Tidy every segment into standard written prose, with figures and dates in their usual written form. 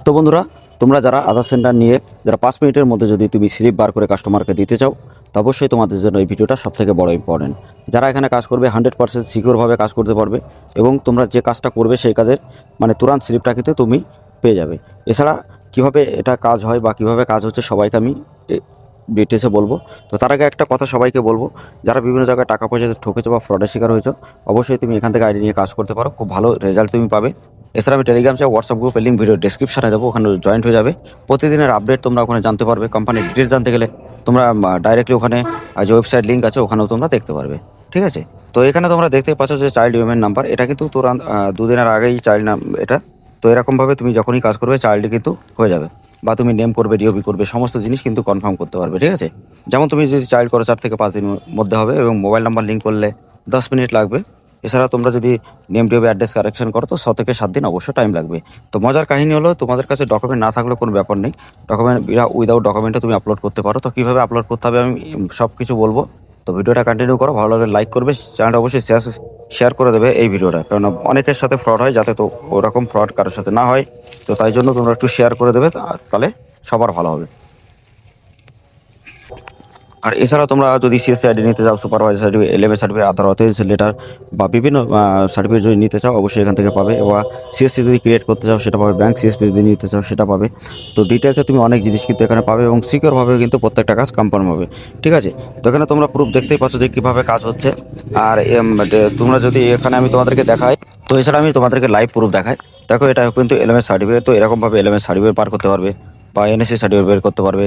তো বন্ধুরা, তোমরা যারা আধার সেন্টার নিয়ে যারা 5 মিনিটের মধ্যে যদি তুমি স্লিপ বার করে কাস্টমারকে দিতে চাও, তো অবশ্যই তোমাদের জন্য এই ভিডিওটা সবথেকে বড় ইম্পর্টেন্ট। যারা এখানে কাজ করবে 100% সিকিউরভাবে কাজ করতে পারবে এবং তোমরা যে কাজটা করবে সেই কাজের তুরন্ত স্লিপটা কিন্তু তুমি পেয়ে যাবে। এছাড়া কীভাবে এটা কাজ হয় বা কীভাবে কাজ হচ্ছে সবাইকে আমি ডিটেলসে বলবো। তো তার আগে একটা কথা সবাইকে বলবো, যারা বিভিন্ন জায়গায় টাকা পয়সা ঠকেছো বা ফ্রডের শিকার হয়েছো, অবশ্যই তুমি এখান থেকে আইডি নিয়ে কাজ করতে পারো, খুব ভালো রেজাল্ট তুমি পাবে। এছাড়া আমি টেলিগ্রাম চাই হোয়াটসঅ্যাপ গ্রুপের লিঙ্ক ভিডিও ডেসক্রিপশনে দেবো, ওখানে জয়েন্ট হয়ে যাবে। প্রতিদিনের আপডেট তোমরা ওখানে জানতে পারবে। কোম্পানির ডিটেলস জানতে গেলে তোমরা ডাইরেক্টলি ওখানে যে ওয়েবসাইট লিঙ্ক আছে ওখানেও তোমরা দেখতে পারবে, ঠিক আছে। তো এখানে তোমরা দেখতে পাচ্ছ যে চাইল্ড ইউএমএন নাম্বার, এটা কিন্তু তুরন্ত 2 দিনের আগেই চাইল্ড নাম এটা। তো এরকমভাবে তুমি যখনই কাজ করবে চাইল্ডই কিন্তু হয়ে যাবে, বা তুমি নেম করবে, ডিওবি করবে, সমস্ত জিনিস কিন্তু কনফার্ম করতে পারবে, ঠিক আছে। যেমন তুমি যদি চাইল্ড করো 4 থেকে 5 দিনের মধ্যে হবে, এবং মোবাইল নাম্বার লিঙ্ক করলে 10 মিনিট লাগবে। এছাড়া তোমরা যদি নেম ডিওবি অ্যাড্রেস কারেকশন করো তো 6 থেকে 7 দিন অবশ্যই টাইম লাগবে। তো মজার কাহিনী হলো, তোমাদের কাছে ডকুমেন্ট না থাকলেও কোনো ব্যাপার নেই, ডকুমেন্ট উইদাউট ডকুমেন্টে তুমি আপলোড করতে পারো। তো কীভাবে আপলোড করতে হবে আমি সব কিছু বলবো। তো ভিডিওটা কন্টিনিউ করো, ভালো লাগলে লাইক করবে, চ্যানেলটা অবশ্যই শেয়ার করে দেবে এই ভিডিওটা, কারণ অনেকের সাথে ফ্রড হয়, যাতে তো ওরকম ফ্রড কারোর সাথে না হয়। তো তাই জন্য তোমরা একটু শেয়ার করে দেবে, তাহলে সবার ভালো হবে। আর এছাড়া তোমরা যদি সিএসসি আইডি নিতে চাও, সুপারভাইজার সার্টিফিকেট, এলএমএ সার্টিফিকেট, আধার অথেন্টিকেশন লেটার বা বিভিন্ন সার্টিফিকেট যদি নিতে চাও অবশ্যই এখান থেকে পাবে। বা সিএসসি যদি ক্রিয়েট করতে চাও সেটা পাবে, ব্যাংক সিএসপি যদি নিতে চাও সেটা পাবে। তো ডিটেলসে তুমি অনেক জিনিস কিন্তু এখানে পাবে, এবং সিকিউরভাবে কিন্তু প্রত্যেকটা কাজ কনফার্ম হবে, ঠিক আছে। তো এখানে তোমরা প্রুফ দেখতেই পাচ্ছ যে কীভাবে কাজ হচ্ছে। আর তোমরা যদি এখানে আমি তোমাদেরকে দেখাই, তো এছাড়া আমি তোমাদেরকে লাইভ প্রুফ দেখাই। দেখো, এটা কিন্তু এলএমএস সার্টিফিকেট। তো এরকমভাবে এলএমএস সার্টিফিকেট পার করতে পারবে, বা এনএসসি সার্টিফিকেট বের করতে পারবে,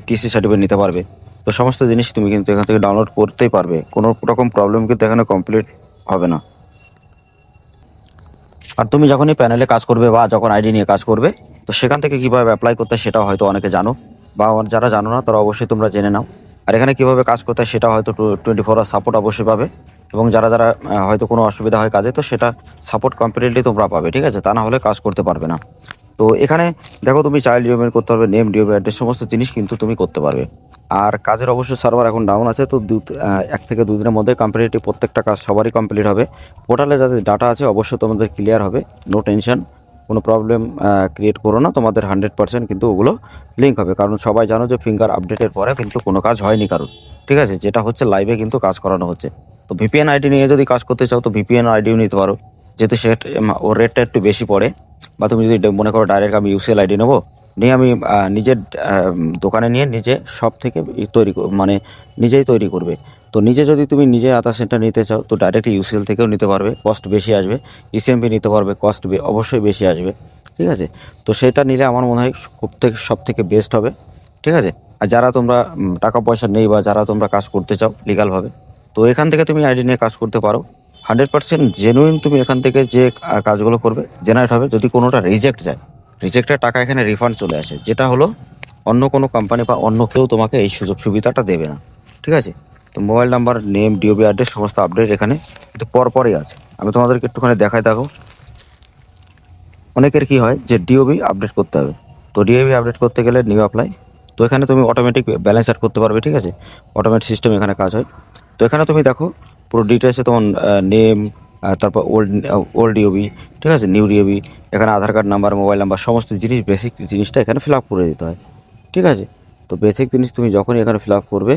টিসি সার্টিফিকেট নিতে পারবে। তো সমস্ত জিনিস তুমি কিন্তু এখান থেকে ডাউনলোড করতেই পারবে, কোনো রকম প্রবলেম কিন্তু এখানে কমপ্লিট হবে না। আর তুমি যখনই প্যানেলে কাজ করবে বা যখন আইডি নিয়ে কাজ করবে, তো সেখান থেকে কীভাবে অ্যাপ্লাই করতে হয় সেটাও হয়তো অনেকে জানো, বা যারা জানো না তারা অবশ্যই তোমরা জেনে নাও। আর এখানে কীভাবে কাজ করতে হয় সেটা হয়তো 24 আওয়ার সাপোর্ট অবশ্যই পাবে, এবং যারা যারা হয়তো কোনো অসুবিধা হয় কাজে, তো সেটা সাপোর্ট কমপ্লিটলি তোমরা পাবে, ঠিক আছে। তা না হলে কাজ করতে পারবে না। তো এখানে দেখো, তুমি চাইল্ড ডিওবি করতে পারবে, নেম ডিওবি অ্যাড্রেস, সমস্ত জিনিস কিন্তু তুমি করতে পারবে। আর কাজের অবশ্যই সার্ভার এখন ডাউন আছে, তো 1 থেকে 2 দিনের মধ্যে কমপ্লিটলি প্রত্যেকটা কাজ সবারই কমপ্লিট হবে। পোর্টালে যাদের ডাটা আছে অবশ্যই তোমাদের ক্লিয়ার হবে, নো টেনশন, কোনো প্রবলেম ক্রিয়েট করো না, তোমাদের 100% কিন্তু ওগুলো লিঙ্ক হবে। কারণ সবাই জানো যে ফিঙ্গার আপডেটের পরে কিন্তু কোনো কাজ হয়নি কারণ, ঠিক আছে, যেটা হচ্ছে লাইভে কিন্তু কাজ করানো হচ্ছে। তো ভিপিএন আইডি নিয়ে যদি কাজ করতে চাও তো ভিপিএন আইডিও নিতে পারো, যেহেতু সে ওর রেটটা একটু বেশি পড়ে। বা তুমি যদি মনে করো ডাইরেক্ট আমি ইউসিএল আইডি নেবো, নিয়ে আমি নিজের দোকানে নিয়ে নিজে সব থেকে নিজেই তৈরি করবে। তো নিজে যদি তুমি নিজে আধার সেন্টার নিতে চাও তো ডাইরেক্টলি ইউসিএল থেকেও নিতে পারবে, কস্ট বেশি আসবে। ইসিএমপি নিতে পারবে, কস্ট অবশ্যই বেশি আসবে, ঠিক আছে। তো সেটা নিলে আমার মনে হয় সব থেকে বেস্ট হবে, ঠিক আছে। আর যারা তোমরা টাকা পয়সা নেই বা যারা তোমরা কাজ করতে চাও লিগালভাবে, তো এখান থেকে তুমি আইডি নিয়ে কাজ করতে পারো। 100% জেনুইন তুমি এখান থেকে যে কাজগুলো করবে জেনারেট হবে। যদি কোনোটা রিজেক্ট যায়, রিজেক্টের টাকা এখানে রিফান্ড চলে আসে, যেটা হলো অন্য কোনো কোম্পানি বা অন্য কেউ তোমাকে এই সুযোগ সুবিধাটা দেবে না, ঠিক আছে। তো mobile number, name, DOB address সমস্ত আপডেট এখানে কিন্তু পরপরই আছে। আমি তোমাদেরকে একটুখানি দেখাই, দেখো অনেকের কি হয় যে ডিওবি আপডেট করতে হবে। তো ডিওবি আপডেট করতে গেলে নিউ অ্যাপ্লাই, তো এখানে তুমি অটোমেটিক ব্যালেন্স অ্যাড করতে পারবে, ঠিক আছে। অটোমেটিক সিস্টেম এখানে কাজ হয়। তো এখানে তুমি দেখো পুরো ডিটেলসে তোমার নেম, তারপর ওল্ড ডিওবি, ঠিক আছে, নিউ ডিওবি, এখানে আধার কার্ড নাম্বার, মোবাইল নাম্বার, সমস্ত জিনিস বেসিক জিনিসটা এখানে ফিল আপ করে দিতে হয়, ঠিক আছে। তো বেসিক জিনিস তুমি যখনই এখানে ফিল আপ করবে,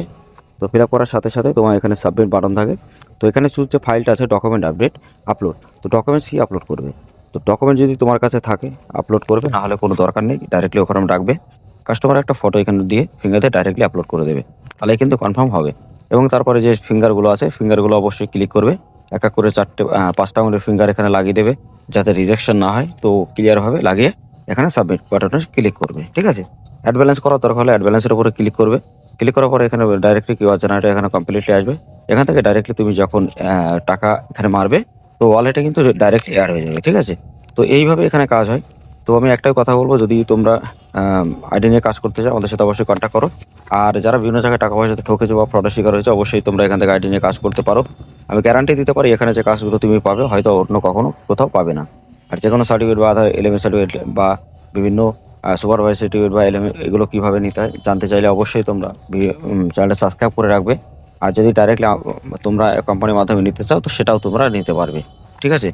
তো ফিল আপ করার সাথে সাথে তোমার এখানে সাবমিট বাটন থাকে। তো এখানে শুধু যে ফাইলটা আছে ডকুমেন্ট আপডেট আপলোড, তো ডকুমেন্টস কি আপলোড করবে। তো ডকুমেন্ট যদি তোমার কাছে থাকে আপলোড করবে, না হলে কোনো দরকার নেই, ডাইরেক্টলি ওখানে রাখবে। কাস্টমার একটা ফটো এখানে দিয়ে ফিঙ্গার দিয়ে ডাইরেক্টলি আপলোড করে দেবে, তাহলে কিন্তু কনফার্ম হবে। এবং তারপরে যে ফিঙ্গারগুলো আছে ফিঙ্গারগুলো অবশ্যই ক্লিক করবে, এক এক করে 5টা আঙুলের ফিঙ্গার এখানে লাগিয়ে দেবে, যাতে রিজেকশন না হয়। তো ক্লিয়ারভাবে লাগিয়ে এখানে সাবমিট বাটনে ক্লিক করবে, ঠিক আছে। অ্যাড ব্যালেন্স করার দরকার হলে অ্যাড ব্যালেন্সের উপরে ক্লিক করবে। ক্লিক করার পরে এখানে ডাইরেক্টলি কিউআর জেনারেটর এখানে কমপ্লিটলি আসবে। এখান থেকে ডাইরেক্টলি তুমি যখন টাকা এখানে মারবে, তো ওয়ালেটে কিন্তু ডাইরেক্টলি অ্যাড হয়ে যাবে, ঠিক আছে। তো এইভাবে এখানে কাজ হয়। তো আমি একটাই কথা বলবো, যদি তোমরা আইডি নিয়ে কাজ করতে চাও আমাদের সাথে অবশ্যই কন্ট্যাক্ট করো। আর যারা বিভিন্ন জায়গায় টাকা পয়সাতে ঠকেছে বা ফ্রডের শিকার হয়েছে, অবশ্যই তোমরা এখান থেকে আইডি নিয়ে কাজ করতে পারো। আমি গ্যারান্টি দিতে পারি এখানে যে কাজগুলো তুমি পাবে হয়তো অন্য কখনো কোথাও পাবে না। আর যে কোনো সার্টিফিকেট বা আধার এলএমএ সার্টিফিকেট বা বিভিন্ন সুপারভাইজার সার্টিফিকেট বা এলএমএ এগুলো কীভাবে নিতে হয় জানতে চাইলে অবশ্যই তোমরা চ্যানেলটা সাবস্ক্রাইব করে রাখবে। আর যদি ডাইরেক্টলি তোমরা কোম্পানির মাধ্যমে নিতে চাও তো সেটাও তোমরা নিতে পারবে, ঠিক আছে।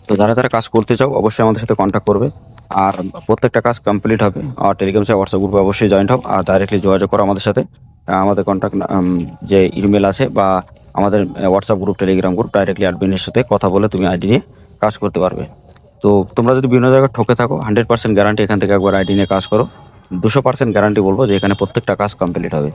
তো যারা যারা কাজ করতে চাও অবশ্যই আমাদের সাথে কন্ট্যাক্ট করবে। আর প্রত্যেকটা কাজ কমপ্লিট হবে। আর টেলিগ্রাম হোয়াটসঅ্যাপ গ্রুপে অবশ্যই জয়েন্ট হও আর ডাইরেক্টলি যোগাযোগ করো আমাদের সাথে। আমাদের কন্ট্যাক্ট যে ইমেল আছে বা আমাদের WhatsApp group Telegram group, directly অ্যাডমিনের সাথে কথা বলে তুমি আইডি নিয়ে কাজ করতে পারবে। তো তোমরা যদি বিভিন্ন জায়গায় ঠকে থাকো 100% গ্যারান্টি, এখান থেকে একবার আইডি নিয়ে কাজ করো, 200% গ্যারান্টি বলবো যে এখানে প্রত্যেকটা কাজ কমপ্লিট হবে।